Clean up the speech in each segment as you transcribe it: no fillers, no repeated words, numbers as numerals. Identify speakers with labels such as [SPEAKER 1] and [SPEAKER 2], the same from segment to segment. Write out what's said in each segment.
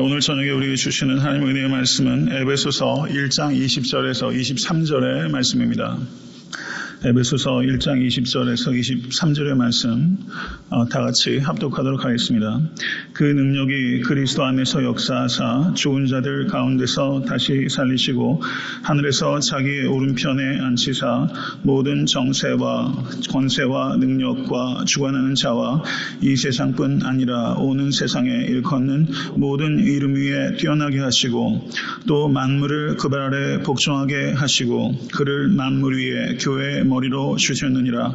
[SPEAKER 1] 오늘 저녁에 우리에게 주시는 하나님의 은혜의 말씀은 에베소서 1장 20절에서 23절의 말씀입니다. 에베소서 1장 20절에서 23절의 말씀 다 같이 합독하도록 하겠습니다. 그 능력이 그리스도 안에서 역사하사 죽은 자들 가운데서 다시 살리시고 하늘에서 자기의 오른편에 앉히사 모든 정세와 권세와 능력과 주관하는 자와 이 세상뿐 아니라 오는 세상에 일컫는 모든 이름 위에 뛰어나게 하시고 또 만물을 그 발 아래 복종하게 하시고 그를 만물 위에 교회의 머리로 주셨느니라.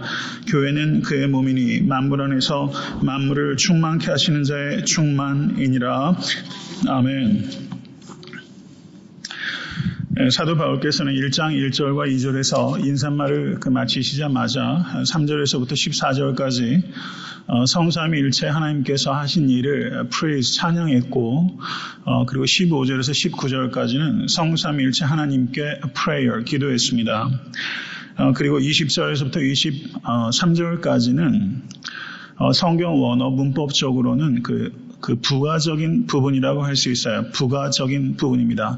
[SPEAKER 1] 교회는 그의 몸이니 만물 안에서 만물을 충만케 하시는 자의 충만이니라. 아멘. 사도 바울께서는 1장 1절과 2절에서 인사말을 마치시자마자 3절에서부터 14절까지 성삼위일체 하나님께서 하신 일을 praise 찬양했고 그리고 15절에서 19절까지는 성삼위일체 하나님께 prayer 기도했습니다. 그리고 20절에서부터 23절까지는 성경 원어 문법적으로는 그 부가적인 부분이라고 할 수 있어요. 부가적인 부분입니다.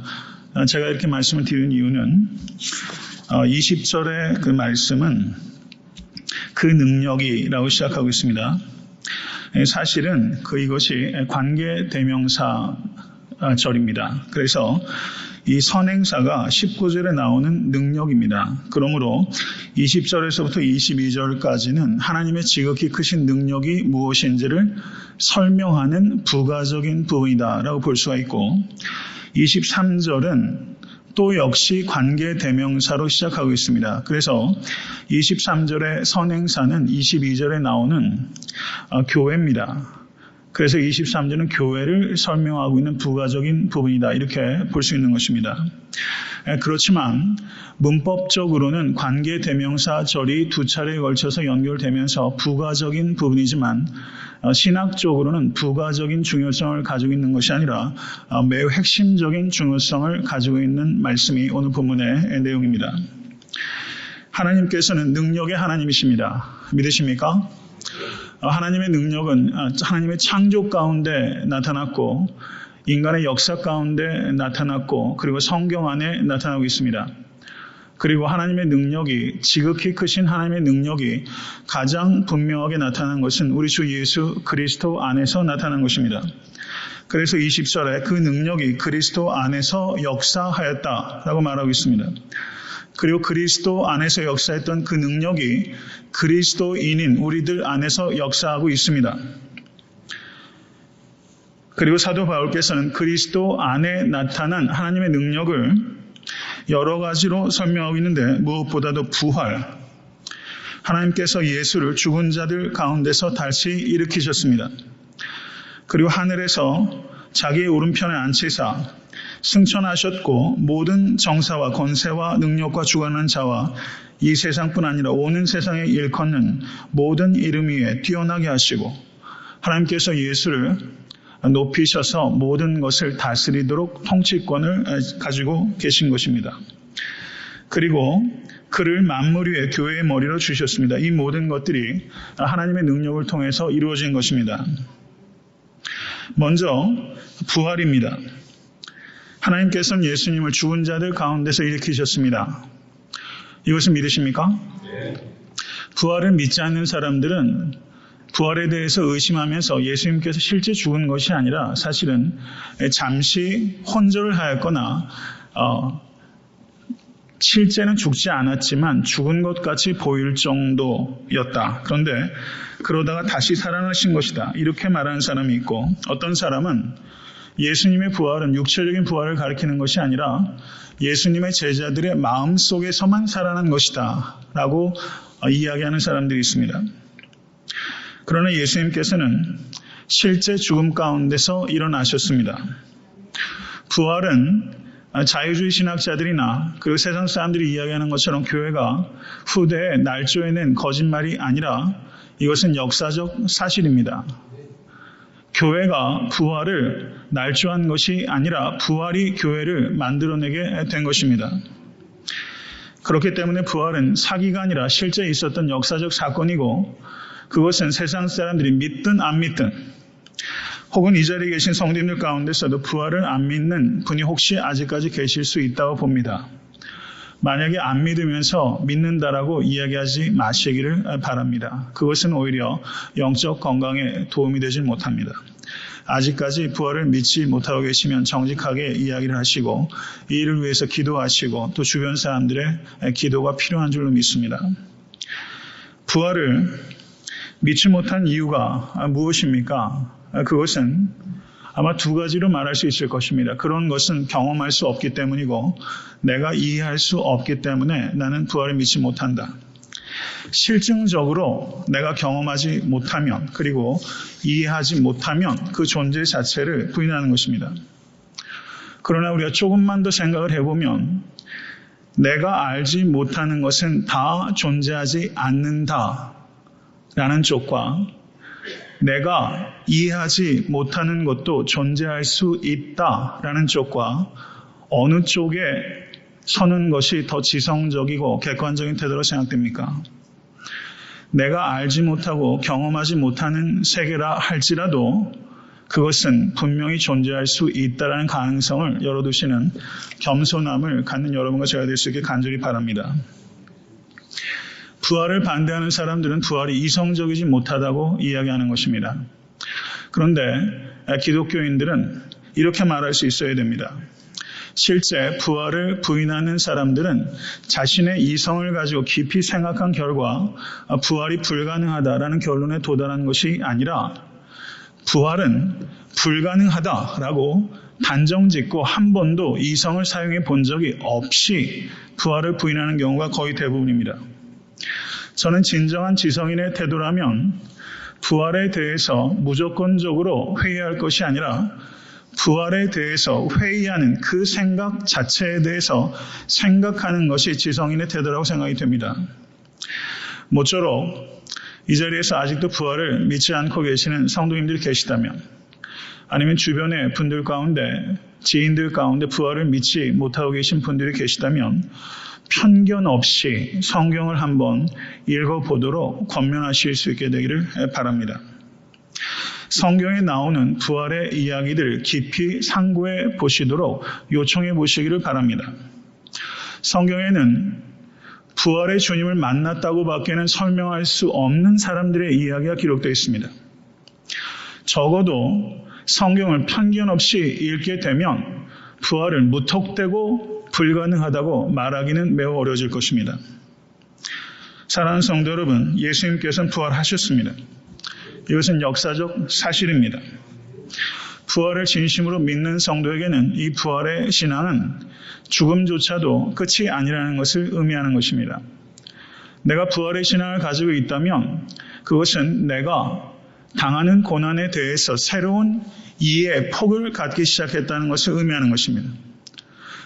[SPEAKER 1] 제가 이렇게 말씀을 드리는 이유는 20절의 그 말씀은 그 능력이라고 시작하고 있습니다. 사실은 이것이 관계대명사 절입니다. 그래서 이 선행사가 19절에 나오는 능력입니다. 그러므로 20절에서부터 22절까지는 하나님의 지극히 크신 능력이 무엇인지를 설명하는 부가적인 부분이다라고 볼 수가 있고 23절은 또 역시 관계대명사로 시작하고 있습니다. 그래서 23절의 선행사는 22절에 나오는 교회입니다. 그래서 23절은 교회를 설명하고 있는 부가적인 부분이다. 이렇게 볼 수 있는 것입니다. 그렇지만 문법적으로는 관계대명사 절이 두 차례에 걸쳐서 연결되면서 부가적인 부분이지만 신학적으로는 부가적인 중요성을 가지고 있는 것이 아니라 매우 핵심적인 중요성을 가지고 있는 말씀이 오늘 본문의 내용입니다. 하나님께서는 능력의 하나님이십니다. 믿으십니까? 하나님의 능력은 하나님의 창조 가운데 나타났고 인간의 역사 가운데 나타났고 그리고 성경 안에 나타나고 있습니다. 그리고 하나님의 능력이 지극히 크신 하나님의 능력이 가장 분명하게 나타난 것은 우리 주 예수 그리스도 안에서 나타난 것입니다. 그래서 20절에 그 능력이 그리스도 안에서 역사하였다라고 말하고 있습니다. 그리고 그리스도 안에서 역사했던 그 능력이 그리스도인인 우리들 안에서 역사하고 있습니다. 그리고 사도 바울께서는 그리스도 안에 나타난 하나님의 능력을 여러 가지로 설명하고 있는데 무엇보다도 부활, 하나님께서 예수를 죽은 자들 가운데서 다시 일으키셨습니다. 그리고 하늘에서 자기의 오른편에 앉히사 승천하셨고 모든 정사와 권세와 능력과 주관하는 자와 이 세상뿐 아니라 오는 세상에 일컫는 모든 이름 위에 뛰어나게 하시고 하나님께서 예수를 높이셔서 모든 것을 다스리도록 통치권을 가지고 계신 것입니다. 그리고 그를 만물 위에 교회의 머리로 주셨습니다. 이 모든 것들이 하나님의 능력을 통해서 이루어진 것입니다. 먼저 부활입니다. 하나님께서는 예수님을 죽은 자들 가운데서 일으키셨습니다. 이것을 믿으십니까? 부활을 믿지 않는 사람들은 부활에 대해서 의심하면서 예수님께서 실제 죽은 것이 아니라 사실은 잠시 혼절을 하였거나 실제는 죽지 않았지만 죽은 것 같이 보일 정도였다. 그런데 그러다가 다시 살아나신 것이다. 이렇게 말하는 사람이 있고 어떤 사람은 예수님의 부활은 육체적인 부활을 가리키는 것이 아니라 예수님의 제자들의 마음속에서만 살아난 것이다 라고 이야기하는 사람들이 있습니다. 그러나 예수님께서는 실제 죽음 가운데서 일어나셨습니다. 부활은 자유주의 신학자들이나 그리고 세상 사람들이 이야기하는 것처럼 교회가 후대에 날조해낸 거짓말이 아니라 이것은 역사적 사실입니다. 교회가 부활을 날조한 것이 아니라 부활이 교회를 만들어내게 된 것입니다. 그렇기 때문에 부활은 사기가 아니라 실제 있었던 역사적 사건이고 그것은 세상 사람들이 믿든 안 믿든 혹은 이 자리에 계신 성도님들 가운데서도 부활을 안 믿는 분이 혹시 아직까지 계실 수 있다고 봅니다. 만약에 안 믿으면서 믿는다라고 이야기하지 마시기를 바랍니다. 그것은 오히려 영적 건강에 도움이 되지 못합니다. 아직까지 부활을 믿지 못하고 계시면 정직하게 이야기를 하시고 이 일을 위해서 기도하시고 또 주변 사람들의 기도가 필요한 줄로 믿습니다. 부활을 믿지 못한 이유가 무엇입니까? 그것은 아마 두 가지로 말할 수 있을 것입니다. 그런 것은 경험할 수 없기 때문이고 내가 이해할 수 없기 때문에 나는 부활을 믿지 못한다. 실증적으로 내가 경험하지 못하면 그리고 이해하지 못하면 그 존재 자체를 부인하는 것입니다. 그러나 우리가 조금만 더 생각을 해보면 내가 알지 못하는 것은 다 존재하지 않는다라는 쪽과 내가 이해하지 못하는 것도 존재할 수 있다라는 쪽과 어느 쪽에 서는 것이 더 지성적이고 객관적인 태도로 생각됩니까? 내가 알지 못하고 경험하지 못하는 세계라 할지라도 그것은 분명히 존재할 수 있다는 가능성을 열어두시는 겸손함을 갖는 여러분과 제가 될 수 있게 간절히 바랍니다. 부활을 반대하는 사람들은 부활이 이성적이지 못하다고 이야기하는 것입니다. 그런데 기독교인들은 이렇게 말할 수 있어야 됩니다. 실제 부활을 부인하는 사람들은 자신의 이성을 가지고 깊이 생각한 결과 부활이 불가능하다라는 결론에 도달한 것이 아니라 부활은 불가능하다라고 단정짓고 한 번도 이성을 사용해 본 적이 없이 부활을 부인하는 경우가 거의 대부분입니다. 저는 진정한 지성인의 태도라면 부활에 대해서 무조건적으로 회의할 것이 아니라 부활에 대해서 회의하는 그 생각 자체에 대해서 생각하는 것이 지성인의 태도라고 생각이 됩니다. 모쪼록 이 자리에서 아직도 부활을 믿지 않고 계시는 성도님들이 계시다면 아니면 주변의 분들 가운데 지인들 가운데 부활을 믿지 못하고 계신 분들이 계시다면 편견 없이 성경을 한번 읽어보도록 권면하실 수 있게 되기를 바랍니다. 성경에 나오는 부활의 이야기들 깊이 상고해 보시도록 요청해 보시기를 바랍니다. 성경에는 부활의 주님을 만났다고 밖에는 설명할 수 없는 사람들의 이야기가 기록되어 있습니다. 적어도 성경을 편견 없이 읽게 되면 부활을 무턱대고 불가능하다고 말하기는 매우 어려워질 것입니다. 사랑하는 성도 여러분, 예수님께서는 부활하셨습니다. 이것은 역사적 사실입니다. 부활을 진심으로 믿는 성도에게는 이 부활의 신앙은 죽음조차도 끝이 아니라는 것을 의미하는 것입니다. 내가 부활의 신앙을 가지고 있다면 그것은 내가 당하는 고난에 대해서 새로운 이해의 폭을 갖기 시작했다는 것을 의미하는 것입니다.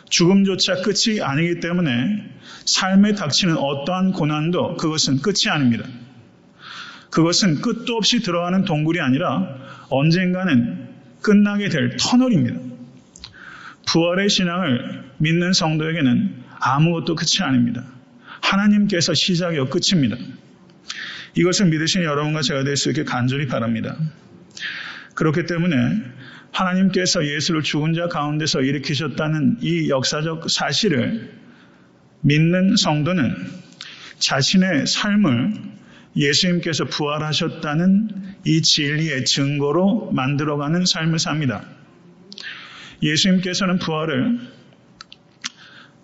[SPEAKER 1] 죽음조차 끝이 아니기 때문에 삶에 닥치는 어떠한 고난도 그것은 끝이 아닙니다. 그것은 끝도 없이 들어가는 동굴이 아니라 언젠가는 끝나게 될 터널입니다. 부활의 신앙을 믿는 성도에게는 아무것도 끝이 아닙니다. 하나님께서 시작이요 끝입니다. 이것을 믿으신 여러분과 제가 될 수 있게 간절히 바랍니다. 그렇기 때문에 하나님께서 예수를 죽은 자 가운데서 일으키셨다는 이 역사적 사실을 믿는 성도는 자신의 삶을 예수님께서 부활하셨다는 이 진리의 증거로 만들어가는 삶을 삽니다.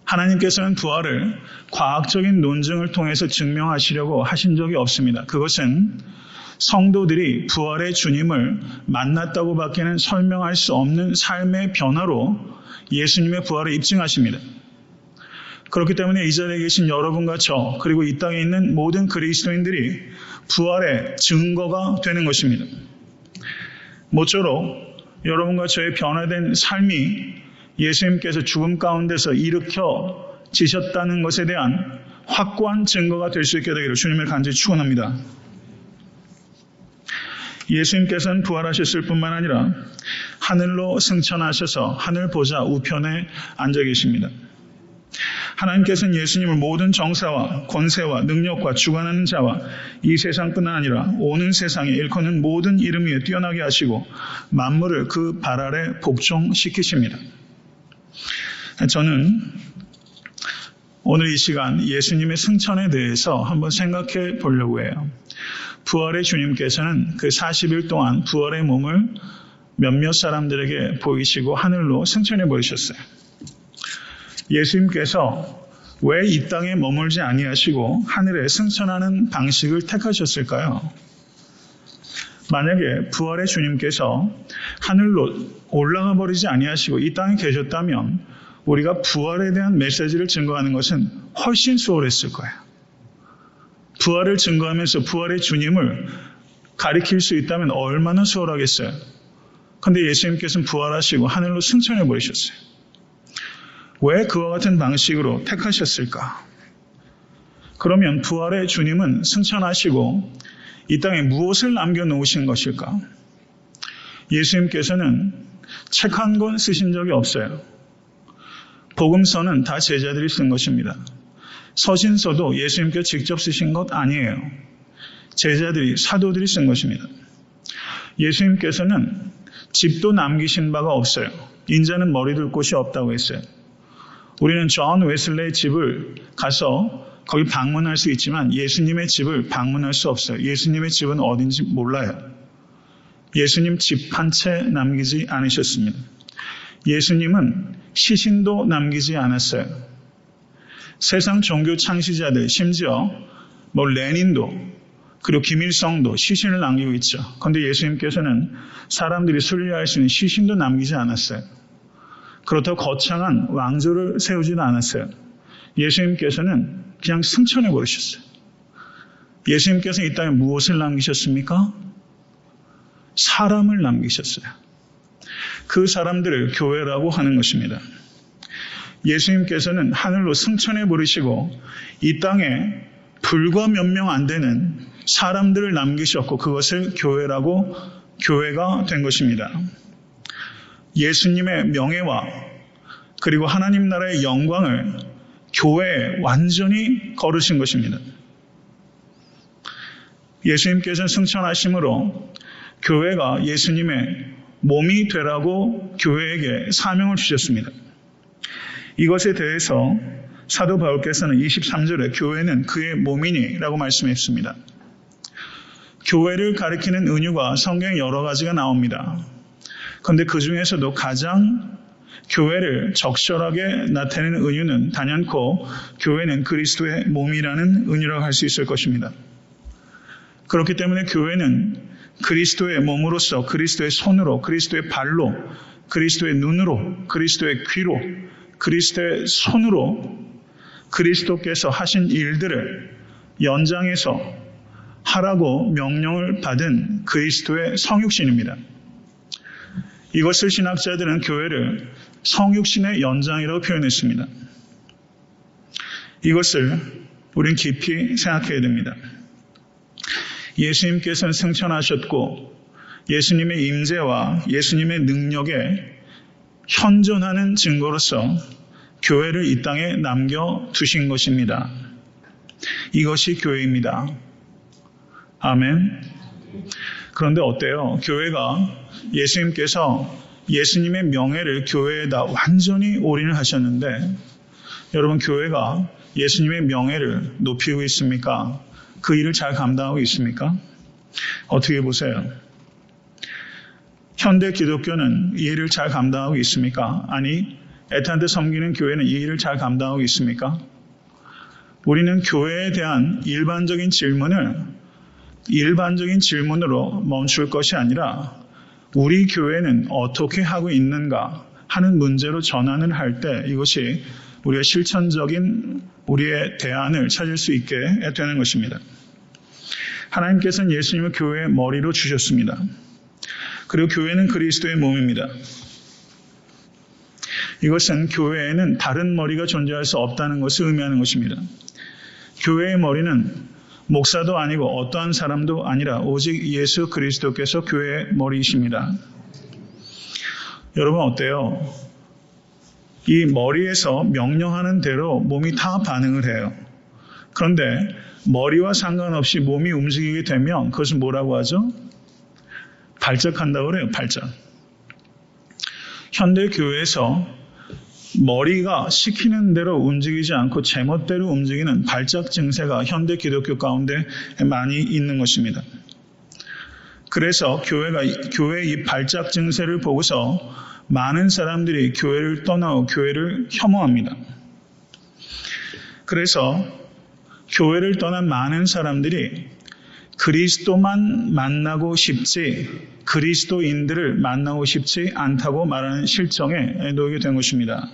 [SPEAKER 1] 하나님께서는 부활을 과학적인 논증을 통해서 증명하시려고 하신 적이 없습니다. 그것은 성도들이 부활의 주님을 만났다고 밖에는 설명할 수 없는 삶의 변화로 예수님의 부활을 입증하십니다. 그렇기 때문에 이 자리에 계신 여러분과 저 그리고 이 땅에 있는 모든 그리스도인들이 부활의 증거가 되는 것입니다. 모쪼록 여러분과 저의 변화된 삶이 예수님께서 죽음 가운데서 일으켜지셨다는 것에 대한 확고한 증거가 될 수 있게 되기를 주님을 간절히 축원합니다. 예수님께서는 부활하셨을 뿐만 아니라 하늘로 승천하셔서 하늘 보좌 우편에 앉아 계십니다. 하나님께서는 예수님을 모든 정사와 권세와 능력과 주관하는 자와 이 세상뿐만 아니라 오는 세상에 일컫는 모든 이름 위에 뛰어나게 하시고 만물을 그 발 아래 복종시키십니다. 저는 오늘 이 시간 예수님의 승천에 대해서 한번 생각해 보려고 해요. 부활의 주님께서는 그 40일 동안 부활의 몸을 몇몇 사람들에게 보이시고 하늘로 승천해 버리셨어요. 예수님께서 왜 이 땅에 머물지 아니하시고 하늘에 승천하는 방식을 택하셨을까요? 만약에 부활의 주님께서 하늘로 올라가 버리지 아니하시고 이 땅에 계셨다면 우리가 부활에 대한 메시지를 증거하는 것은 훨씬 수월했을 거예요. 부활을 증거하면서 부활의 주님을 가리킬 수 있다면 얼마나 수월하겠어요. 그런데 예수님께서는 부활하시고 하늘로 승천해 버리셨어요. 왜 그와 같은 방식으로 택하셨을까? 그러면 부활의 주님은 승천하시고 이 땅에 무엇을 남겨놓으신 것일까? 예수님께서는 책 한 권 쓰신 적이 없어요. 복음서는 다 제자들이 쓴 것입니다. 서신서도 예수님께서 직접 쓰신 것 아니에요. 제자들이, 사도들이 쓴 것입니다. 예수님께서는 집도 남기신 바가 없어요. 인자는 머리 둘 곳이 없다고 했어요. 우리는 존 웨슬레의 집을 가서 거기 방문할 수 있지만 예수님의 집을 방문할 수 없어요. 예수님의 집은 어딘지 몰라요. 예수님 집 한 채 남기지 않으셨습니다. 예수님은 시신도 남기지 않았어요. 세상 종교 창시자들, 심지어 레닌도 그리고 김일성도 시신을 남기고 있죠. 그런데 예수님께서는 사람들이 순례할 수 있는 시신도 남기지 않았어요. 그렇다고 거창한 왕조를 세우지도 않았어요. 예수님께서는 그냥 승천해 버리셨어요. 예수님께서 이 땅에 무엇을 남기셨습니까? 사람을 남기셨어요. 그 사람들을 교회라고 하는 것입니다. 예수님께서는 하늘로 승천해 버리시고 이 땅에 불과 몇 명 안 되는 사람들을 남기셨고 그것을 교회가 된 것입니다. 예수님의 명예와 그리고 하나님 나라의 영광을 교회에 완전히 거르신 것입니다. 예수님께서는 승천하심으로 교회가 예수님의 몸이 되라고 교회에게 사명을 주셨습니다. 이것에 대해서 사도 바울께서는 23절에 교회는 그의 몸이니라고 말씀했습니다. 교회를 가리키는 은유가 성경에 여러 가지가 나옵니다. 그런데 그 중에서도 가장 교회를 적절하게 나타내는 은유는 단연코 교회는 그리스도의 몸이라는 은유라고 할 수 있을 것입니다. 그렇기 때문에 교회는 그리스도의 몸으로서 그리스도의 손으로, 그리스도의 발로, 그리스도의 눈으로, 그리스도의 귀로, 그리스도의 손으로 그리스도께서 하신 일들을 연장해서 하라고 명령을 받은 그리스도의 성육신입니다. 이것을 신학자들은 교회를 성육신의 연장이라고 표현했습니다. 이것을 우린 깊이 생각해야 됩니다. 예수님께서는 승천하셨고 예수님의 임재와 예수님의 능력에 현존하는 증거로서 교회를 이 땅에 남겨두신 것입니다. 이것이 교회입니다. 아멘. 그런데 어때요? 교회가 예수님께서 예수님의 명예를 교회에다 완전히 올인을 하셨는데 여러분 교회가 예수님의 명예를 높이고 있습니까? 그 일을 잘 감당하고 있습니까? 어떻게 보세요? 현대 기독교는 이 일을 잘 감당하고 있습니까? 아니, 애타한테 섬기는 교회는 이 일을 잘 감당하고 있습니까? 우리는 교회에 대한 일반적인 질문으로 멈출 것이 아니라 우리 교회는 어떻게 하고 있는가 하는 문제로 전환을 할 때 이것이 우리가 실천적인 우리의 대안을 찾을 수 있게 되는 것입니다. 하나님께서는 예수님을 교회의 머리로 주셨습니다. 그리고 교회는 그리스도의 몸입니다. 이것은 교회에는 다른 머리가 존재할 수 없다는 것을 의미하는 것입니다. 교회의 머리는 목사도 아니고 어떠한 사람도 아니라 오직 예수 그리스도께서 교회의 머리이십니다. 여러분 어때요? 이 머리에서 명령하는 대로 몸이 다 반응을 해요. 그런데 머리와 상관없이 몸이 움직이게 되면 그것을 뭐라고 하죠? 발작한다고 그래요. 발작. 현대 교회에서 머리가 시키는 대로 움직이지 않고 제멋대로 움직이는 발작 증세가 현대 기독교 가운데 많이 있는 것입니다. 그래서 교회의 이 발작 증세를 보고서 많은 사람들이 교회를 떠나고 교회를 혐오합니다. 그래서 교회를 떠난 많은 사람들이 그리스도만 만나고 싶지 그리스도인들을 만나고 싶지 않다고 말하는 실정에 놓이게 된 것입니다.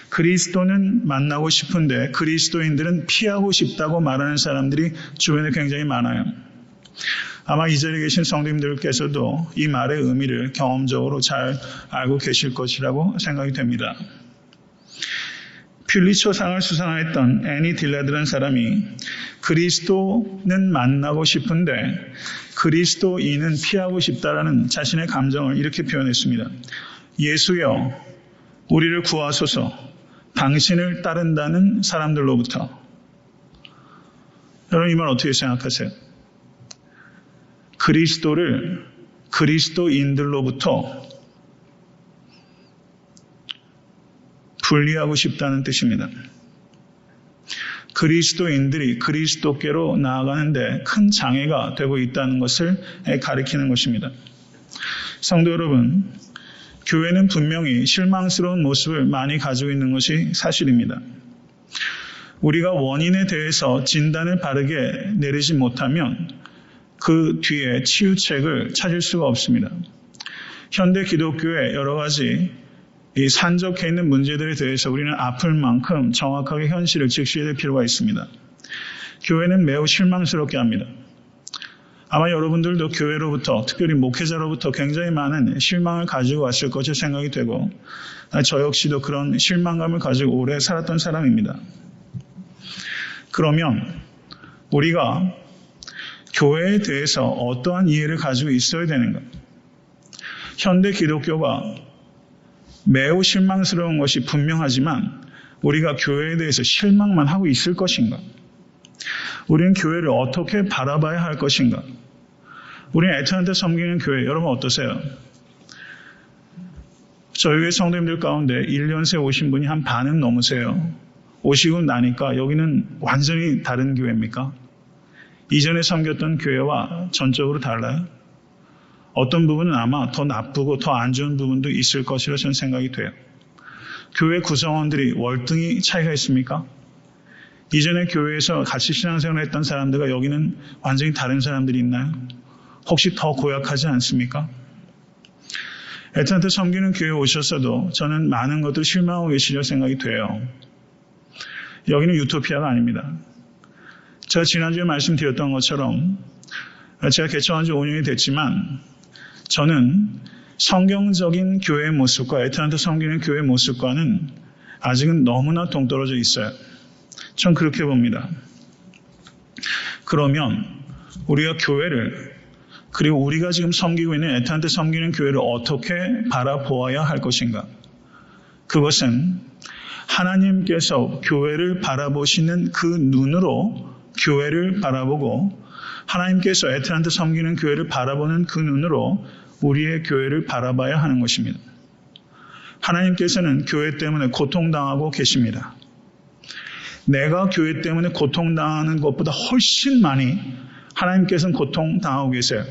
[SPEAKER 1] 그리스도는 만나고 싶은데 그리스도인들은 피하고 싶다고 말하는 사람들이 주변에 굉장히 많아요. 아마 이 자리에 계신 성도님들께서도 이 말의 의미를 경험적으로 잘 알고 계실 것이라고 생각이 됩니다. 퓰리처상을 수상했던 애니 딜라드라는 사람이 그리스도는 만나고 싶은데 그리스도인은 피하고 싶다라는 자신의 감정을 이렇게 표현했습니다. 예수여, 우리를 구하소서. 당신을 따른다는 사람들로부터. 여러분 이 말 어떻게 생각하세요? 그리스도를 그리스도인들로부터 분리하고 싶다는 뜻입니다. 그리스도인들이 그리스도께로 나아가는데 큰 장애가 되고 있다는 것을 가리키는 것입니다. 성도 여러분, 교회는 분명히 실망스러운 모습을 많이 가지고 있는 것이 사실입니다. 우리가 원인에 대해서 진단을 바르게 내리지 못하면 그 뒤에 치유책을 찾을 수가 없습니다. 현대 기독교의 여러 가지 이 산적해 있는 문제들에 대해서 우리는 아플 만큼 정확하게 현실을 직시해야 될 필요가 있습니다. 교회는 매우 실망스럽게 합니다. 아마 여러분들도 교회로부터, 특별히 목회자로부터 굉장히 많은 실망을 가지고 왔을 것이 생각이 되고 저 역시도 그런 실망감을 가지고 오래 살았던 사람입니다. 그러면 우리가 교회에 대해서 어떠한 이해를 가지고 있어야 되는가? 현대 기독교가 매우 실망스러운 것이 분명하지만 우리가 교회에 대해서 실망만 하고 있을 것인가? 우리는 교회를 어떻게 바라봐야 할 것인가? 우리는 애타한테 섬기는 교회, 여러분 어떠세요? 저희 교회 성도님들 가운데 1년 새 오신 분이 한 반은 넘으세요. 오시고 나니까 여기는 완전히 다른 교회입니까? 이전에 섬겼던 교회와 전적으로 달라요? 어떤 부분은 아마 더 나쁘고 더 안 좋은 부분도 있을 것이라 저는 생각이 돼요. 교회 구성원들이 월등히 차이가 있습니까? 이전에 교회에서 같이 신앙생활을 했던 사람들과 여기는 완전히 다른 사람들이 있나요? 혹시 더 고약하지 않습니까? 애타한테 섬기는 교회에 오셨어도 저는 많은 것들 실망하고 계시려 생각이 돼요. 여기는 유토피아가 아닙니다. 제가 지난주에 말씀드렸던 것처럼 제가 개척한 지 5년이 됐지만 저는 성경적인 교회의 모습과 애타한테 섬기는 교회의 모습과는 아직은 너무나 동떨어져 있어요. 전 그렇게 봅니다. 그러면 우리가 교회를 그리고 우리가 지금 섬기고 있는 애타한테 섬기는 교회를 어떻게 바라보아야 할 것인가? 그것은 하나님께서 교회를 바라보시는 그 눈으로 교회를 바라보고 하나님께서 애타한테 섬기는 교회를 바라보는 그 눈으로 우리의 교회를 바라봐야 하는 것입니다. 하나님께서는 교회 때문에 고통당하고 계십니다. 내가 교회 때문에 고통당하는 것보다 훨씬 많이 하나님께서는 고통당하고 계세요.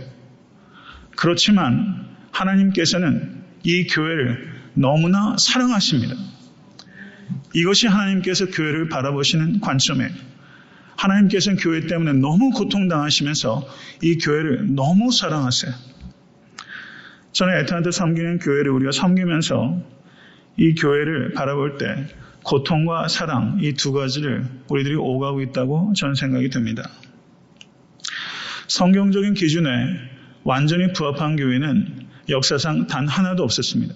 [SPEAKER 1] 그렇지만 하나님께서는 이 교회를 너무나 사랑하십니다. 이것이 하나님께서 교회를 바라보시는 관점이에요. 하나님께서는 교회 때문에 너무 고통당하시면서 이 교회를 너무 사랑하세요. 저는 애타한테 섬기는 교회를 우리가 섬기면서 이 교회를 바라볼 때 고통과 사랑 이 두 가지를 우리들이 오가고 있다고 저는 생각이 듭니다. 성경적인 기준에 완전히 부합한 교회는 역사상 단 하나도 없었습니다.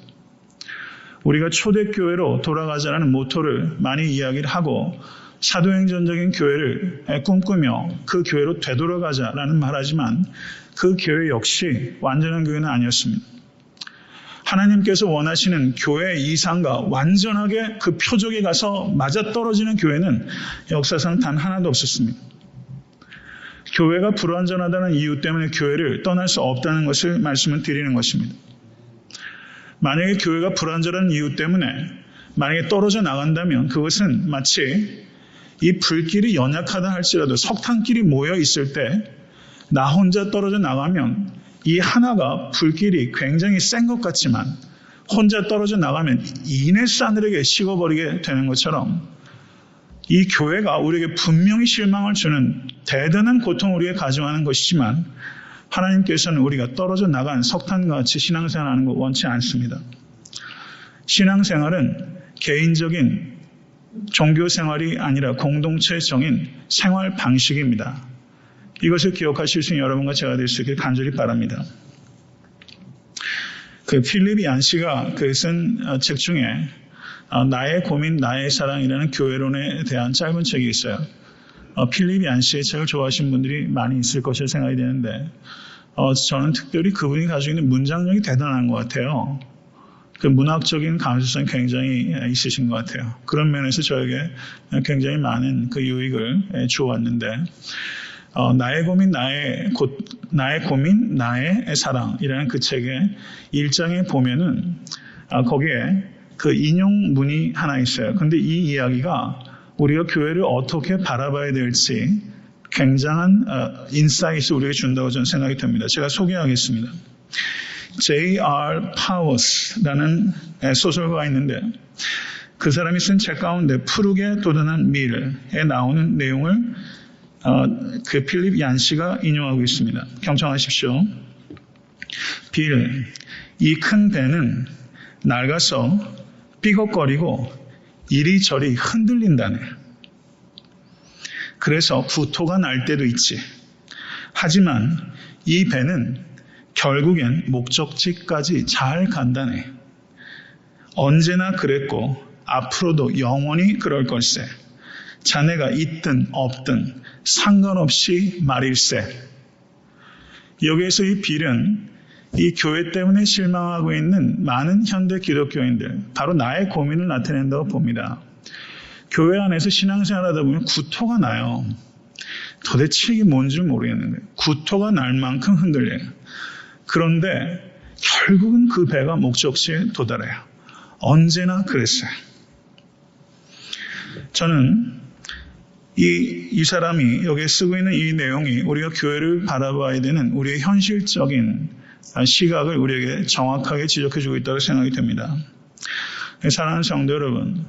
[SPEAKER 1] 우리가 초대교회로 돌아가자라는 모토를 많이 이야기를 하고 사도행전적인 교회를 꿈꾸며 그 교회로 되돌아가자라는 말하지만 그 교회 역시 완전한 교회는 아니었습니다. 하나님께서 원하시는 교회 이상과 완전하게 그 표적에 가서 맞아떨어지는 교회는 역사상 단 하나도 없었습니다. 교회가 불완전하다는 이유 때문에 교회를 떠날 수 없다는 것을 말씀을 드리는 것입니다. 만약에 교회가 불완전한 이유 때문에 만약에 떨어져 나간다면 그것은 마치 이 불길이 연약하다 할지라도 석탄길이 모여 있을 때 나 혼자 떨어져 나가면 이 하나가 불길이 굉장히 센 것 같지만 혼자 떨어져 나가면 이내 싸늘하게 식어버리게 되는 것처럼 이 교회가 우리에게 분명히 실망을 주는 대단한 고통을 우리에게 가져가는 것이지만 하나님께서는 우리가 떨어져 나간 석탄과 같이 신앙생활하는 거 원치 않습니다. 신앙생활은 개인적인 종교생활이 아니라 공동체적인 생활 방식입니다. 이것을 기억하실 수 있는 여러분과 제가 될 수 있길 간절히 바랍니다. 필립 얀 씨가 쓴 책 중에 나의 고민, 나의 사랑이라는 교회론에 대한 짧은 책이 있어요. 필립 얀 씨의 책을 좋아하시는 분들이 많이 있을 것이라 생각이 되는데 저는 특별히 그분이 가지고 있는 문장력이 대단한 것 같아요. 그 문학적인 감수성이 굉장히 있으신 것 같아요. 그런 면에서 저에게 굉장히 많은 그 유익을 주어왔는데 나의 고민, 나의 사랑이라는 그 책의 1장에 보면은 거기에 그 인용문이 하나 있어요. 근데 이 이야기가 우리가 교회를 어떻게 바라봐야 될지 굉장한 인사이트를 우리에게 준다고 저는 생각이 듭니다. 제가 소개하겠습니다. J.R. Powers라는 소설가가 있는데 그 사람이 쓴 책 가운데 푸르게 돋아난 밀에 나오는 내용을 그 필립 얀 씨가 인용하고 있습니다. 경청하십시오. 빌, 이 큰 배는 낡아서 삐걱거리고 이리저리 흔들린다네. 그래서 구토가 날 때도 있지. 하지만 이 배는 결국엔 목적지까지 잘 간다네. 언제나 그랬고 앞으로도 영원히 그럴 걸세. 자네가 있든 없든 상관없이 말일세. 여기에서 이 빌은 이 교회 때문에 실망하고 있는 많은 현대 기독교인들, 바로 나의 고민을 나타낸다고 봅니다. 교회 안에서 신앙생활하다 보면 구토가 나요. 도대체 이게 뭔지 모르겠는데 구토가 날 만큼 흔들려요. 그런데 결국은 그 배가 목적지에 도달해요. 언제나 그랬어요. 저는 이 사람이 여기에 쓰고 있는 이 내용이 우리가 교회를 바라봐야 되는 우리의 현실적인 시각을 우리에게 정확하게 지적해주고 있다고 생각이 됩니다. 사랑하는 성도 여러분,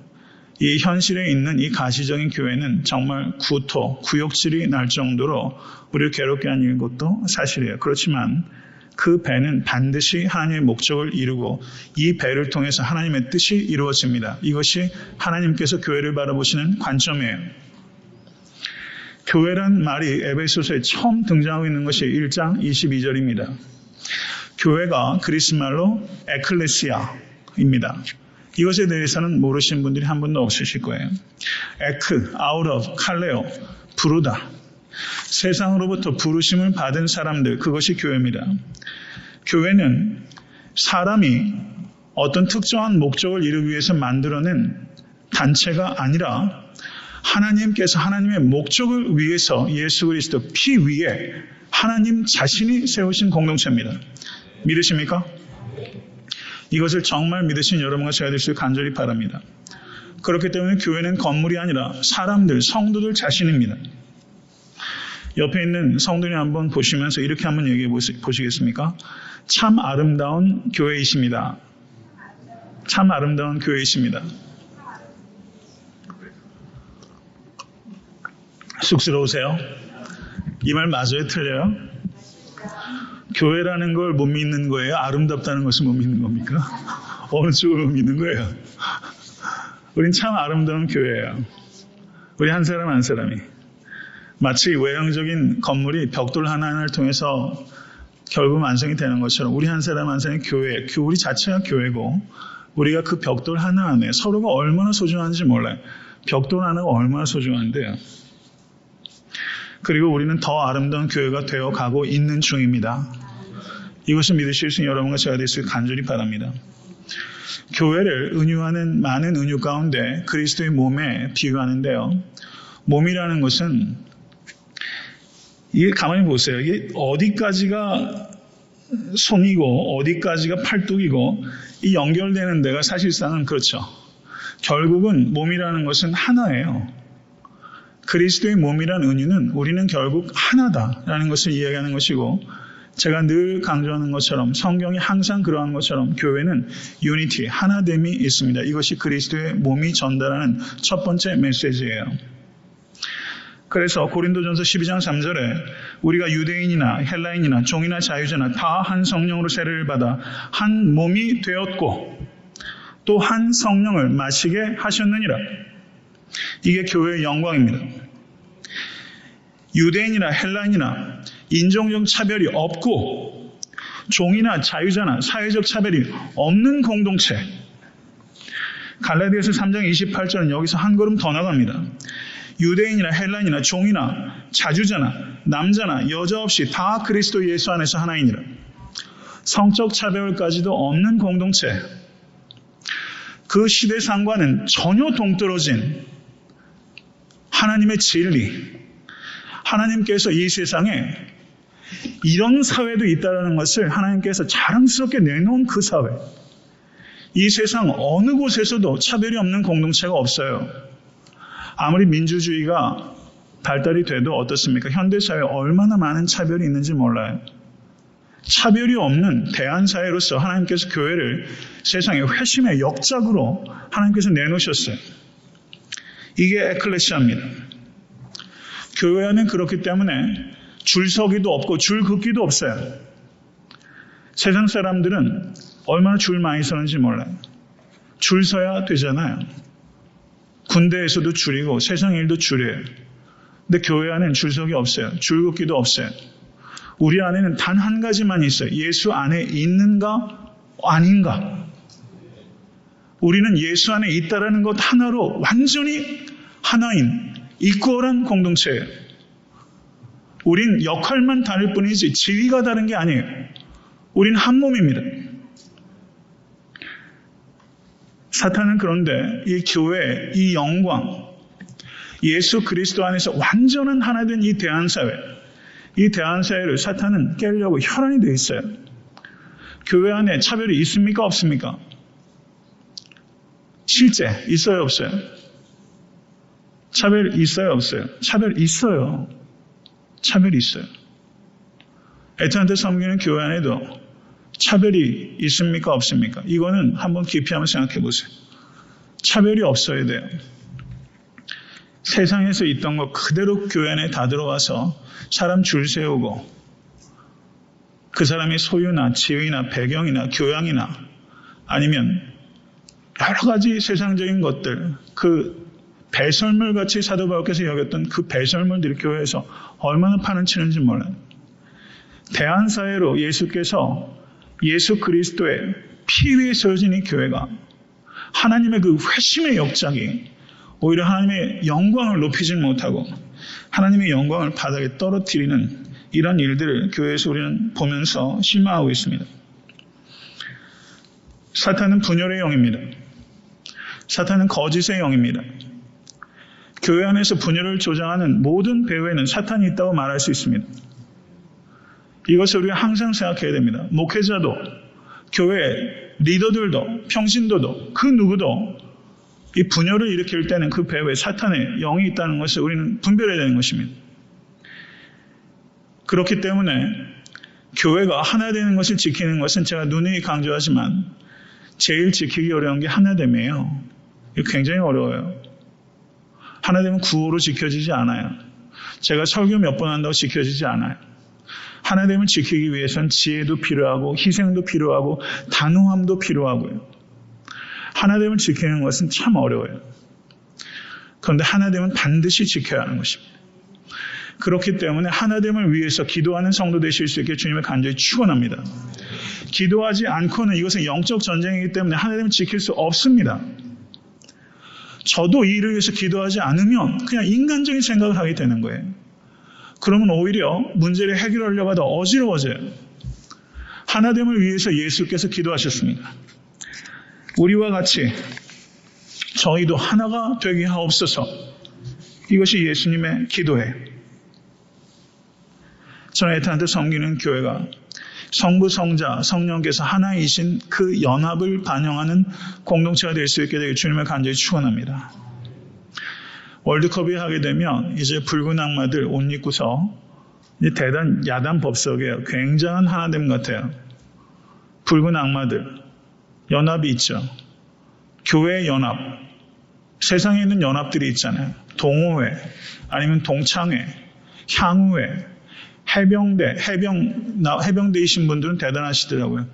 [SPEAKER 1] 이 현실에 있는 이 가시적인 교회는 정말 구역질이 날 정도로 우리를 괴롭게 하는 것도 사실이에요. 그렇지만 그 배는 반드시 하나님의 목적을 이루고 이 배를 통해서 하나님의 뜻이 이루어집니다. 이것이 하나님께서 교회를 바라보시는 관점이에요. 교회란 말이 에베소서에 처음 등장하고 있는 것이 1장 22절입니다. 교회가 그리스말로 에클레시아입니다. 이것에 대해서는 모르시는 분들이 한 분도 없으실 거예요. 에크, out of, 칼레오, 부르다. 세상으로부터 부르심을 받은 사람들, 그것이 교회입니다. 교회는 사람이 어떤 특정한 목적을 이루기 위해서 만들어낸 단체가 아니라 하나님께서 하나님의 목적을 위해서 예수 그리스도 피 위에 하나님 자신이 세우신 공동체입니다. 믿으십니까? 이것을 정말 믿으신 여러분과 제가 될 수 있게 간절히 바랍니다. 그렇기 때문에 교회는 건물이 아니라 사람들, 성도들 자신입니다. 옆에 있는 성도님 한번 보시면서 이렇게 한번 얘기해 보시겠습니까? 참 아름다운 교회이십니다. 참 아름다운 교회이십니다. 쑥스러우세요? 이 말 맞아요? 틀려요? 교회라는 걸 못 믿는 거예요? 아름답다는 것을 못 믿는 겁니까? 어느 쪽을 못 믿는 거예요? 우린 참 아름다운 교회예요. 우리 한 사람 한 사람이. 마치 외형적인 건물이 벽돌 하나하나를 통해서 결국 완성이 되는 것처럼 우리 한 사람 한 사람이 교회, 우리 자체가 교회고 우리가 그 벽돌 하나하나에 서로가 얼마나 소중한지 몰라요. 벽돌 하나가 얼마나 소중한데요. 그리고 우리는 더 아름다운 교회가 되어가고 있는 중입니다. 이것을 믿으실 수 있는 여러분과 제가 될 수 있게 간절히 바랍니다. 교회를 은유하는 많은 은유 가운데 그리스도의 몸에 비유하는데요. 몸이라는 것은 이게 가만히 보세요. 이게 어디까지가 손이고 어디까지가 팔뚝이고 이 연결되는 데가 사실상은 그렇죠. 결국은 몸이라는 것은 하나예요. 그리스도의 몸이라는 은유는 우리는 결국 하나다라는 것을 이야기하는 것이고, 제가 늘 강조하는 것처럼 성경이 항상 그러한 것처럼 교회는 유니티, 하나됨이 있습니다. 이것이 그리스도의 몸이 전달하는 첫 번째 메시지예요. 그래서 고린도전서 12장 3절에 우리가 유대인이나 헬라인이나 종이나 자유자나 다 한 성령으로 세례를 받아 한 몸이 되었고 또 한 성령을 마시게 하셨느니라. 이게 교회의 영광입니다. 유대인이나 헬라인이나 인종적 차별이 없고 종이나 자유자나 사회적 차별이 없는 공동체. 갈라디아서 3장 28절은 여기서 한 걸음 더 나갑니다. 유대인이나 헬라인이나 종이나 자주자나 남자나 여자 없이 다 그리스도 예수 안에서 하나이니라. 성적 차별까지도 없는 공동체. 그 시대상과는 전혀 동떨어진 하나님의 진리, 하나님께서 이 세상에 이런 사회도 있다는 것을 하나님께서 자랑스럽게 내놓은 그 사회. 이 세상 어느 곳에서도 차별이 없는 공동체가 없어요. 아무리 민주주의가 발달이 돼도 어떻습니까? 현대사회에 얼마나 많은 차별이 있는지 몰라요. 차별이 없는 대한사회로서 하나님께서 교회를 세상의 회심의 역작으로 하나님께서 내놓으셨어요. 이게 에클레시아입니다. 교회 안은 그렇기 때문에 줄서기도 없고 줄 긋기도 없어요. 세상 사람들은 얼마나 줄 많이 서는지 몰라요. 줄 서야 되잖아요. 군대에서도 줄이고 세상 일도 줄이에요. 근데 교회 안에는 줄서기 없어요. 줄 긋기도 없어요. 우리 안에는 단 한 가지만 있어요. 예수 안에 있는가 아닌가. 우리는 예수 안에 있다라는 것 하나로 완전히 하나인 이퀄한 공동체예요. 우린 역할만 다를 뿐이지 지위가 다른 게 아니에요. 우린 한 몸입니다. 사탄은 그런데 이 교회, 이 영광, 예수 그리스도 안에서 완전한 하나 된 이 대한사회, 이 대한사회를 사탄은 깨려고 혈안이 되어 있어요. 교회 안에 차별이 있습니까? 없습니까? 실제 있어요? 없어요? 차별 있어요? 없어요? 차별 있어요. 차별이 있어요. 애타한테 섬기는 교회 안에도 차별이 있습니까? 없습니까? 이거는 한번 깊이 한번 생각해 보세요. 차별이 없어야 돼요. 세상에서 있던 것 그대로 교회 안에 다 들어와서 사람 줄 세우고 그 사람의 소유나 지위나 배경이나 교양이나 아니면 여러 가지 세상적인 것들, 그 배설물같이 사도 바울께서 여겼던 그 배설물들이 교회에서 얼마나 파는치는지 몰라요. 대한사회로 예수께서 예수 그리스도의 피 위에 세워진 이 교회가 하나님의 그 회심의 역작이 오히려 하나님의 영광을 높이지 못하고 하나님의 영광을 바닥에 떨어뜨리는 이런 일들을 교회에서 우리는 보면서 실망하고 있습니다. 사탄은 분열의 영입니다. 사탄은 거짓의 영입니다. 교회 안에서 분열을 조장하는 모든 배후에는 사탄이 있다고 말할 수 있습니다. 이것을 우리가 항상 생각해야 됩니다. 목회자도, 교회 리더들도, 평신도도, 그 누구도 이 분열을 일으킬 때는 그 배후에 사탄의 영이 있다는 것을 우리는 분별해야 되는 것입니다. 그렇기 때문에 교회가 하나 되는 것을 지키는 것은 제가 누누이 강조하지만 제일 지키기 어려운 게 하나됨이에요. 이거 굉장히 어려워요. 하나됨은 구호로 지켜지지 않아요. 제가 설교 몇 번 한다고 지켜지지 않아요. 하나됨을 지키기 위해서는 지혜도 필요하고 희생도 필요하고 단호함도 필요하고요. 하나됨을 지키는 것은 참 어려워요. 그런데 하나됨은 반드시 지켜야 하는 것입니다. 그렇기 때문에 하나됨을 위해서 기도하는 성도 되실 수 있게 주님을 간절히 축원합니다. 기도하지 않고는 이것은 영적 전쟁이기 때문에 하나됨을 지킬 수 없습니다. 저도 이 일을 위해서 기도하지 않으면 그냥 인간적인 생각을 하게 되는 거예요. 그러면 오히려 문제를 해결하려고 하다 어지러워져요. 하나됨을 위해서 예수께서 기도하셨습니다. 우리와 같이 저희도 하나가 되게 하옵소서. 이것이 예수님의 기도예요. 저는 애타한테 섬기는 교회가 성부, 성자, 성령께서 하나이신 그 연합을 반영하는 공동체가 될 수 있게 되길 주님을 간절히 축원합니다. 월드컵이 하게 되면 이제 붉은 악마들 옷 입고서 대단 야단 법석이에요. 굉장한 하나됨 같아요. 붉은 악마들 연합이 있죠. 교회 연합, 세상에 있는 연합들이 있잖아요. 동호회, 아니면 동창회, 향후회, 해병대이신 분들은 대단하시더라고요.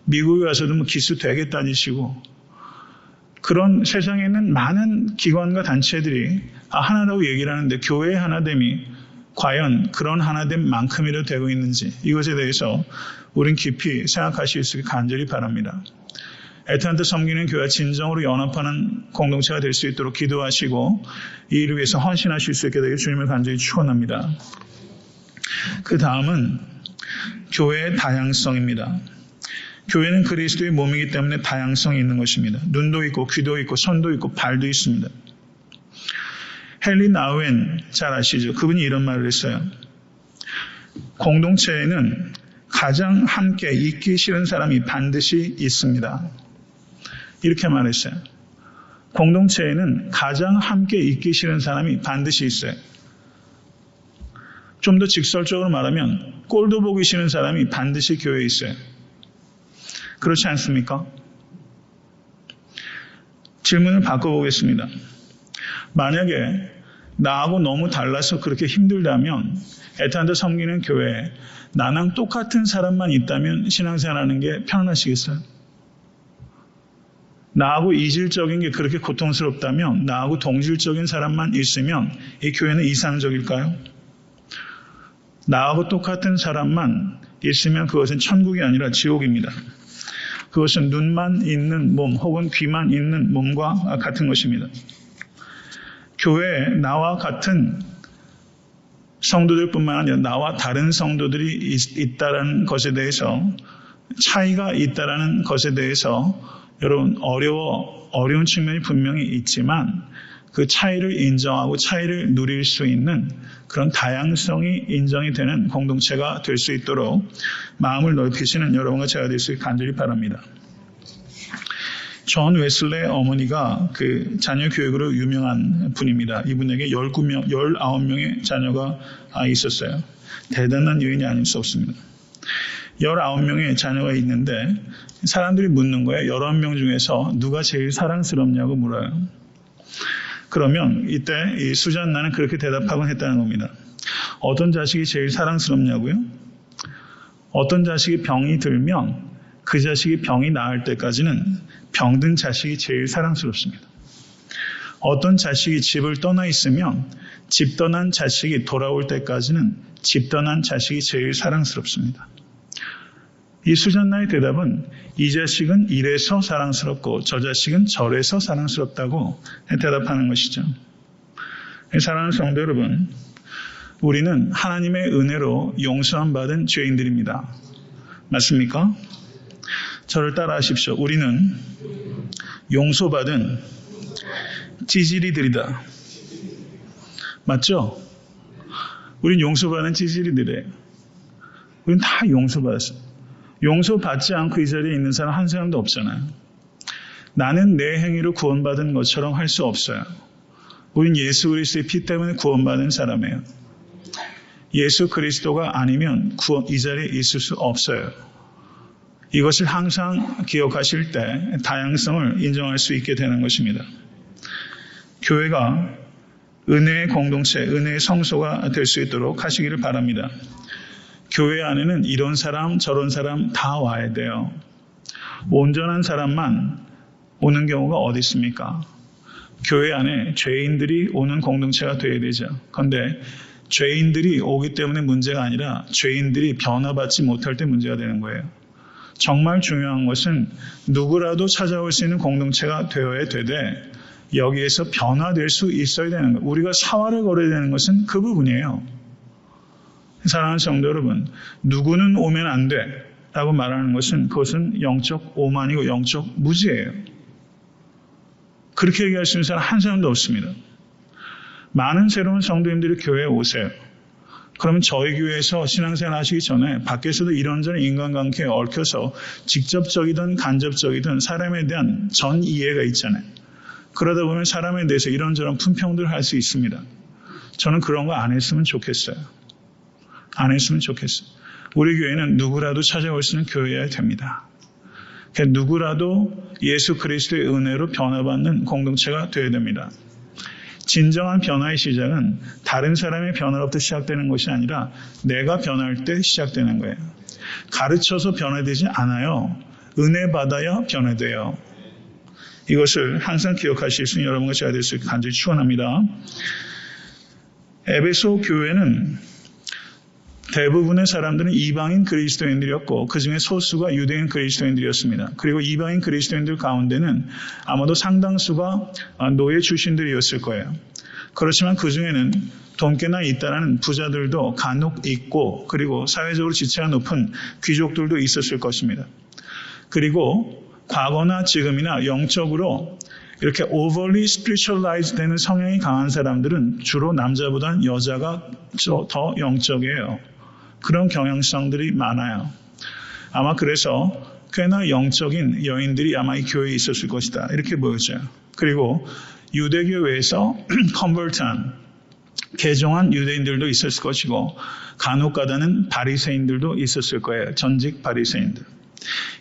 [SPEAKER 1] 미국에 와서도 뭐 기수 되게 따지시고, 그런 세상에 있는 많은 기관과 단체들이 하나라고 얘기를 하는데 교회의 하나됨이 과연 그런 하나됨만큼이라도 되고 있는지, 이것에 대해서 우린 깊이 생각하실 수 있게 간절히 바랍니다. 애타한테 섬기는 교회가 진정으로 연합하는 공동체가 될 수 있도록 기도하시고 이 일을 위해서 헌신하실 수 있게 되길 주님을 간절히 축원합니다. 그 다음은 교회의 다양성입니다. 교회는 그리스도의 몸이기 때문에 다양성이 있는 것입니다. 눈도 있고 귀도 있고 손도 있고 발도 있습니다. 헨리 나우엔 잘 아시죠? 그분이 이런 말을 했어요. 공동체에는 가장 함께 있기 싫은 사람이 반드시 있습니다. 이렇게 말했어요. 공동체에는 가장 함께 있기 싫은 사람이 반드시 있어요. 좀 더 직설적으로 말하면 꼴도 보기 싫은 사람이 반드시 교회에 있어요. 그렇지 않습니까? 질문을 바꿔보겠습니다. 만약에 나하고 너무 달라서 그렇게 힘들다면 애타한테 섬기는 교회에 나랑 똑같은 사람만 있다면 신앙생활하는 게 편안하시겠어요? 나하고 이질적인 게 그렇게 고통스럽다면 나하고 동질적인 사람만 있으면 이 교회는 이상적일까요? 나하고 똑같은 사람만 있으면 그것은 천국이 아니라 지옥입니다. 그것은 눈만 있는 몸 혹은 귀만 있는 몸과 같은 것입니다. 교회에 나와 같은 성도들뿐만 아니라 나와 다른 성도들이 있다라는 것에 대해서, 차이가 있다라는 것에 대해서 여러분 어려운 측면이 분명히 있지만 그 차이를 인정하고 차이를 누릴 수 있는 그런 다양성이 인정이 되는 공동체가 될 수 있도록 마음을 넓히시는 여러분과 제가 될 수 있게 간절히 바랍니다. 존 웨슬레의 어머니가 그 자녀 교육으로 유명한 분입니다. 이분에게 19명의 자녀가 있었어요. 대단한 여인이 아닐 수 없습니다. 19명의 자녀가 있는데 사람들이 묻는 거예요. 19명 중에서 누가 제일 사랑스럽냐고 물어요. 그러면 이때 이 수잔나는 그렇게 대답하곤 했다는 겁니다. 어떤 자식이 제일 사랑스럽냐고요? 어떤 자식이 병이 들면 그 자식이 병이 나을 때까지는 병든 자식이 제일 사랑스럽습니다. 어떤 자식이 집을 떠나 있으면 집 떠난 자식이 돌아올 때까지는 집 떠난 자식이 제일 사랑스럽습니다. 이 수잔나의 대답은 이 자식은 이래서 사랑스럽고 저 자식은 저래서 사랑스럽다고 대답하는 것이죠. 사랑하는 성도 여러분, 우리는 하나님의 은혜로 용서함 받은 죄인들입니다. 맞습니까? 저를 따라 하십시오. 우리는 용서받은 찌질이들이다. 맞죠? 우린 용서받은 찌질이들이에요. 우린 다 용서받았어요. 용서받지 않고 이 자리에 있는 사람 한 사람도 없잖아요. 나는 내 행위로 구원받은 것처럼 할 수 없어요. 우린 예수 그리스도의 피 때문에 구원받은 사람이에요. 예수 그리스도가 아니면 이 자리에 있을 수 없어요. 이것을 항상 기억하실 때 다양성을 인정할 수 있게 되는 것입니다. 교회가 은혜의 공동체, 은혜의 성소가 될 수 있도록 하시기를 바랍니다. 교회 안에는 이런 사람 저런 사람 다 와야 돼요. 온전한 사람만 오는 경우가 어디 있습니까? 교회 안에 죄인들이 오는 공동체가 되어야 되죠. 그런데 죄인들이 오기 때문에 문제가 아니라 죄인들이 변화받지 못할 때 문제가 되는 거예요. 정말 중요한 것은 누구라도 찾아올 수 있는 공동체가 되어야 되되 여기에서 변화될 수 있어야 되는 거예요. 우리가 사활을 걸어야 되는 것은 그 부분이에요. 사랑하는 성도 여러분, 누구는 오면 안 돼. 라고 말하는 것은 그것은 영적 오만이고 영적 무지예요. 그렇게 얘기할 수 있는 사람 한 사람도 없습니다. 많은 새로운 성도님들이 교회에 오세요. 그러면 저희 교회에서 신앙생활 하시기 전에 밖에서도 이런저런 인간관계에 얽혀서 직접적이든 간접적이든 사람에 대한 전 이해가 있잖아요. 그러다 보면 사람에 대해서 이런저런 품평들을 할 수 있습니다. 저는 그런 거 안 했으면 좋겠어요. 안 했으면 좋겠어요. 우리 교회는 누구라도 찾아올 수 있는 교회여야 됩니다. 누구라도 예수 그리스도의 은혜로 변화받는 공동체가 되어야 됩니다. 진정한 변화의 시작은 다른 사람의 변화로부터 시작되는 것이 아니라 내가 변할 때 시작되는 거예요. 가르쳐서 변화되지 않아요. 은혜 받아야 변화돼요. 이것을 항상 기억하실 수 있는 여러분과 제가 될 수 있게 간절히 축원합니다. 에베소 교회는 대부분의 사람들은 이방인 그리스도인들이었고 그 중에 소수가 유대인 그리스도인들이었습니다. 그리고 이방인 그리스도인들 가운데는 아마도 상당수가 노예 출신들이었을 거예요. 그렇지만 그 중에는 돈 꽤나 있다라는 부자들도 간혹 있고 그리고 사회적으로 지체가 높은 귀족들도 있었을 것입니다. 그리고 과거나 지금이나 영적으로 이렇게 overly spiritualized 되는 성향이 강한 사람들은 주로 남자보다는 여자가 더 영적이에요. 그런 경향성들이 많아요. 아마 그래서 꽤나 영적인 여인들이 아마 이 교회에 있었을 것이다. 이렇게 보여져요. 그리고 유대교회에서 컨버트한 개종한 유대인들도 있었을 것이고 간혹 가다는 바리새인들도 있었을 거예요. 전직 바리새인들.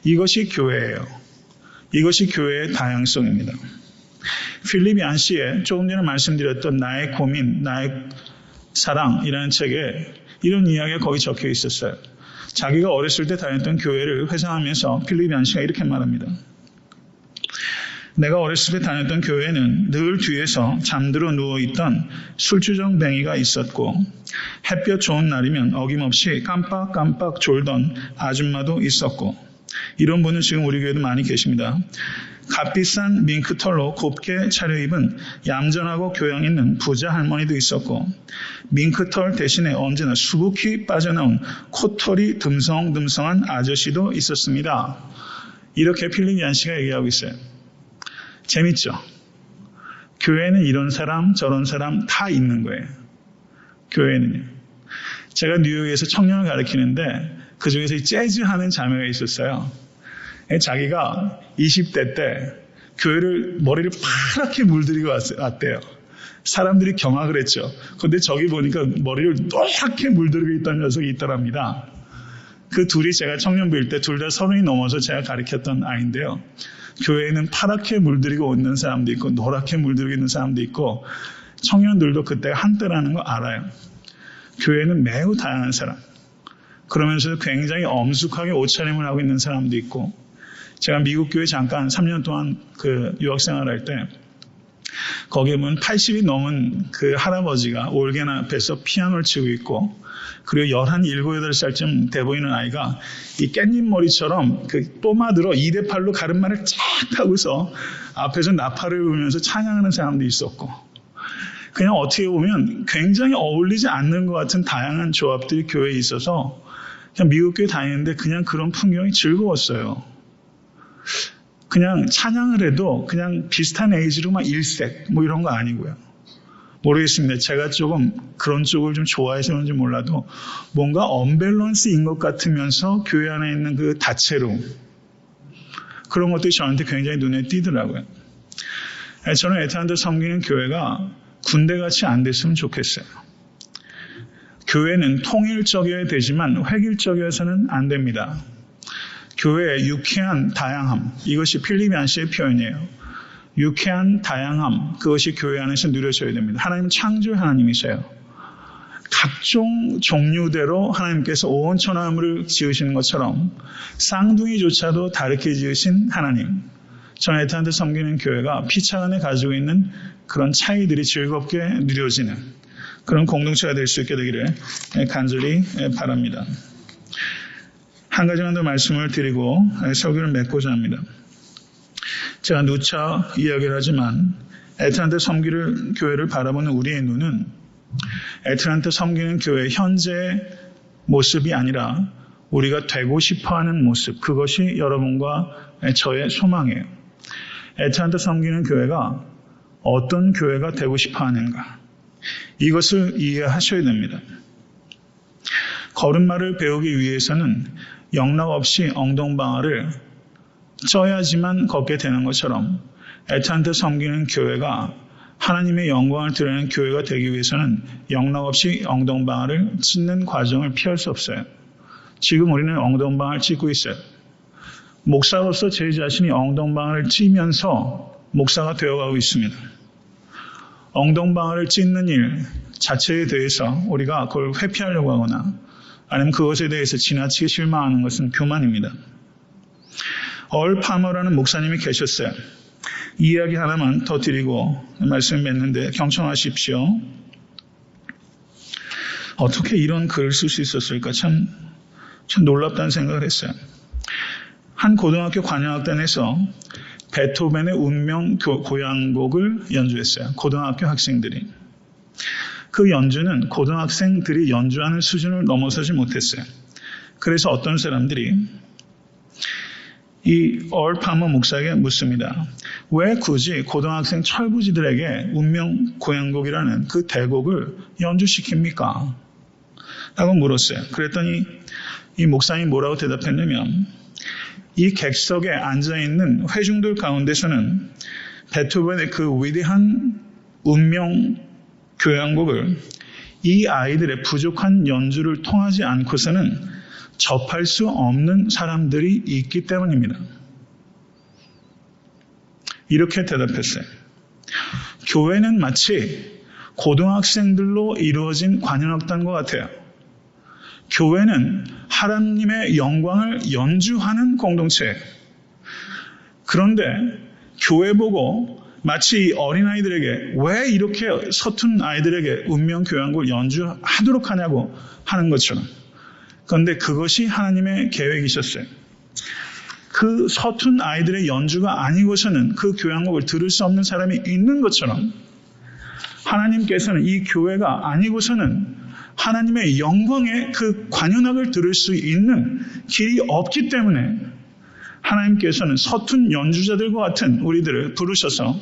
[SPEAKER 1] 이것이 교회예요. 이것이 교회의 다양성입니다. 필립 얀시의 조금 전에 말씀드렸던 나의 고민, 나의 사랑이라는 책에 이런 이야기가 거기 적혀 있었어요. 자기가 어렸을 때 다녔던 교회를 회상하면서 필립 얀시가 이렇게 말합니다. 내가 어렸을 때 다녔던 교회는 늘 뒤에서 잠들어 누워있던 술주정뱅이가 있었고 햇볕 좋은 날이면 어김없이 깜빡깜빡 졸던 아줌마도 있었고 이런 분은 지금 우리 교회도 많이 계십니다. 값비싼 밍크털로 곱게 차려입은 얌전하고 교양 있는 부자 할머니도 있었고 밍크털 대신에 언제나 수북히 빠져나온 코털이 듬성듬성한 아저씨도 있었습니다. 이렇게 필립 얀시가 얘기하고 있어요. 재밌죠? 교회는 이런 사람 저런 사람 다 있는 거예요. 교회는요. 제가 뉴욕에서 청년을 가르치는데 그 중에서 재즈 하는 자매가 있었어요. 자기가 20대 때 교회를 머리를 파랗게 물들이고 왔대요. 사람들이 경악을 했죠. 그런데 저기 보니까 머리를 노랗게 물들이고 있던 녀석이 있더랍니다. 그 둘이 제가 청년 뵐 때 둘 다 30이 넘어서 제가 가르쳤던 아이인데요. 교회에는 파랗게 물들이고 있는 사람도 있고 노랗게 물들이고 있는 사람도 있고 청년들도 그때 한때라는 거 알아요. 교회는 매우 다양한 사람. 그러면서 굉장히 엄숙하게 옷차림을 하고 있는 사람도 있고 제가 미국 교회 잠깐 3년 동안 그 유학생활할 때 거기에 보면 80이 넘은 그 할아버지가 올겐 앞에서 피아노를 치고 있고 그리고 11, 7, 8살쯤 돼 보이는 아이가 이 깻잎 머리처럼 그 또마들어 2대8로 가르마를 쫙 하고서 앞에서 나팔을 불면서 찬양하는 사람도 있었고 그냥 어떻게 보면 굉장히 어울리지 않는 것 같은 다양한 조합들이 교회에 있어서 그냥 미국 교회 다니는데 그냥 그런 풍경이 즐거웠어요. 그냥 찬양을 해도 그냥 비슷한 에이지로 막 일색 뭐 이런 거 아니고요. 모르겠습니다. 제가 조금 그런 쪽을 좀 좋아해서 그런지 몰라도 뭔가 언밸런스인 것 같으면서 교회 안에 있는 그 다채로움 그런 것들이 저한테 굉장히 눈에 띄더라고요. 저는 애타한테 섬기는 교회가 군대같이 안 됐으면 좋겠어요. 교회는 통일적이어야 되지만 획일적이어서는 안 됩니다. 교회의 유쾌한 다양함, 이것이 필립 얀시의 표현이에요. 유쾌한 다양함, 그것이 교회 안에서 누려져야 됩니다. 하나님은 창조의 하나님이세요. 각종 종류대로 하나님께서 온 천하만물을 지으시는 것처럼 쌍둥이조차도 다르게 지으신 하나님. 저는 애타한테 섬기는 교회가 피차 안에 가지고 있는 그런 차이들이 즐겁게 누려지는 그런 공동체가 될 수 있게 되기를 간절히 바랍니다. 한 가지만 더 말씀을 드리고 설교를 맺고자 합니다. 제가 누차 이야기를 하지만 애틀란타 섬기는 교회를 바라보는 우리의 눈은 애틀란타 섬기는 교회의 현재 모습이 아니라 우리가 되고 싶어하는 모습, 그것이 여러분과 저의 소망이에요. 애타한테 섬기는 교회가 어떤 교회가 되고 싶어하는가, 이것을 이해하셔야 됩니다. 걸음마를 배우기 위해서는 영락 없이 엉덩방아를 쪄야지만 걷게 되는 것처럼 애타한테 섬기는 교회가 하나님의 영광을 드러내는 교회가 되기 위해서는 영락 없이 엉덩방아를 찢는 과정을 피할 수 없어요. 지금 우리는 엉덩방아를 찢고 있어요. 목사로서 제 자신이 엉덩방아를 찌면서 목사가 되어가고 있습니다. 엉덩방아를 찢는 일 자체에 대해서 우리가 그걸 회피하려고 하거나 아니면 그것에 대해서 지나치게 실망하는 것은 교만입니다. 얼 파머라는 목사님이 계셨어요. 이야기 하나만 더 드리고 말씀을 맺는데 경청하십시오. 어떻게 이런 글을 쓸 수 있었을까 참 놀랍다는 생각을 했어요. 한 고등학교 관현악단에서 베토벤의 운명 고향곡을 연주했어요. 고등학교 학생들이. 그 연주는 고등학생들이 연주하는 수준을 넘어서지 못했어요. 그래서 어떤 사람들이 이 얼 파머 목사에게 묻습니다. 왜 굳이 고등학생 철부지들에게 운명 고향곡이라는 그 대곡을 연주시킵니까? 라고 물었어요. 그랬더니 이 목사님이 뭐라고 대답했냐면 이 객석에 앉아있는 회중들 가운데서는 베토벤의 그 위대한 운명 교향곡을 이 아이들의 부족한 연주를 통하지 않고서는 접할 수 없는 사람들이 있기 때문입니다. 이렇게 대답했어요. 교회는 마치 고등학생들로 이루어진 관현악단과 같아요. 교회는 하나님의 영광을 연주하는 공동체예요. 그런데 교회 보고 마치 어린아이들에게 왜 이렇게 서툰 아이들에게 운명 교향곡을 연주하도록 하냐고 하는 것처럼, 그런데 그것이 하나님의 계획이셨어요. 그 서툰 아이들의 연주가 아니고서는 그 교향곡을 들을 수 없는 사람이 있는 것처럼 하나님께서는 이 교회가 아니고서는 하나님의 영광의 그 관현악을 들을 수 있는 길이 없기 때문에 하나님께서는 서툰 연주자들과 같은 우리들을 부르셔서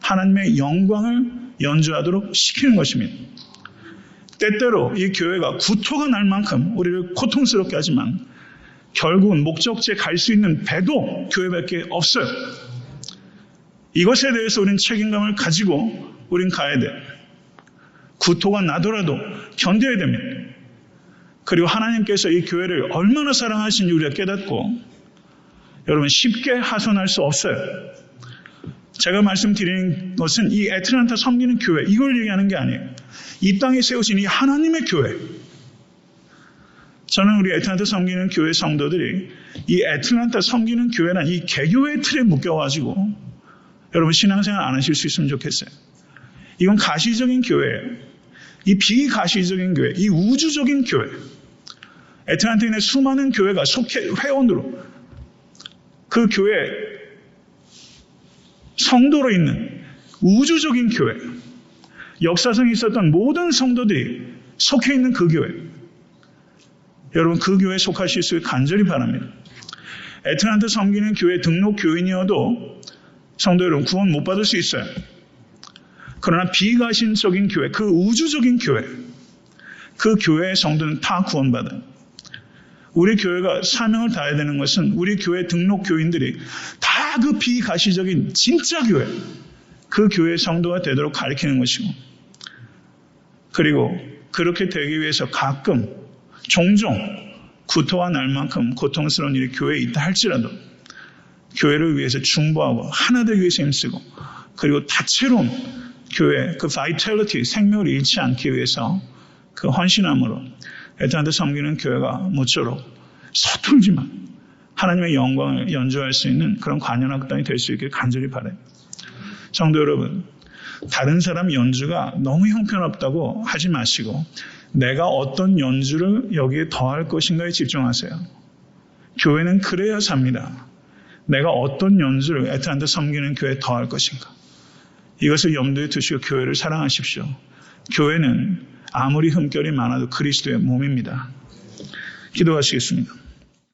[SPEAKER 1] 하나님의 영광을 연주하도록 시키는 것입니다. 때때로 이 교회가 구토가 날 만큼 우리를 고통스럽게 하지만 결국은 목적지에 갈 수 있는 배도 교회밖에 없어요. 이것에 대해서 우리는 책임감을 가지고 우린 가야 돼요. 구토가 나더라도 견뎌야 됩니다. 그리고 하나님께서 이 교회를 얼마나 사랑하시는지 우리가 깨닫고 여러분 쉽게 하소연할 수 없어요. 제가 말씀드리는 것은 이 애틀랜타 섬기는 교회 이걸 얘기하는 게 아니에요. 이 땅에 세우신 이 하나님의 교회. 저는 우리 애틀랜타 섬기는 교회 성도들이 이 애틀랜타 섬기는 교회란 이 개교의 틀에 묶여가지고 여러분 신앙생활 안 하실 수 있으면 좋겠어요. 이건 가시적인 교회예요. 이 비가시적인 교회, 이 우주적인 교회. 애틀랜타에 있는 수많은 교회가 속해 회원으로 그 교회 성도로 있는 우주적인 교회. 역사성이 있었던 모든 성도들이 속해 있는 그 교회. 여러분 그 교회에 속하실 수 있기를 간절히 바랍니다. 애틀랜타 섬기는 교회 등록 교인이어도 성도 여러분 구원 못 받을 수 있어요. 그러나 비가신적인 교회, 그 우주적인 교회, 그 교회의 성도는 다 구원받아요. 우리 교회가 사명을 다해야 되는 것은 우리 교회 등록 교인들이 다 그 비가시적인 진짜 교회, 그 교회의 성도가 되도록 가르치는 것이고, 그리고 그렇게 되기 위해서 가끔 종종 구토가 날 만큼 고통스러운 일이 교회에 있다 할지라도 교회를 위해서 중보하고 하나 되기 위해서 힘쓰고, 그리고 다채로운 교회 그 바이탈리티, 생명을 잃지 않기 위해서 그 헌신함으로 애틀랜타 섬기는 교회가 모쪼록 서툴지만 하나님의 영광을 연주할 수 있는 그런 관현악단이 될 수 있기를 간절히 바라요. 성도 여러분, 다른 사람 연주가 너무 형편없다고 하지 마시고 내가 어떤 연주를 여기에 더할 것인가에 집중하세요. 교회는 그래야 삽니다. 내가 어떤 연주를 애틀랜타 섬기는 교회에 더할 것인가. 이것을 염두에 두시고 교회를 사랑하십시오. 교회는 아무리 흠결이 많아도 그리스도의 몸입니다. 기도하시겠습니다.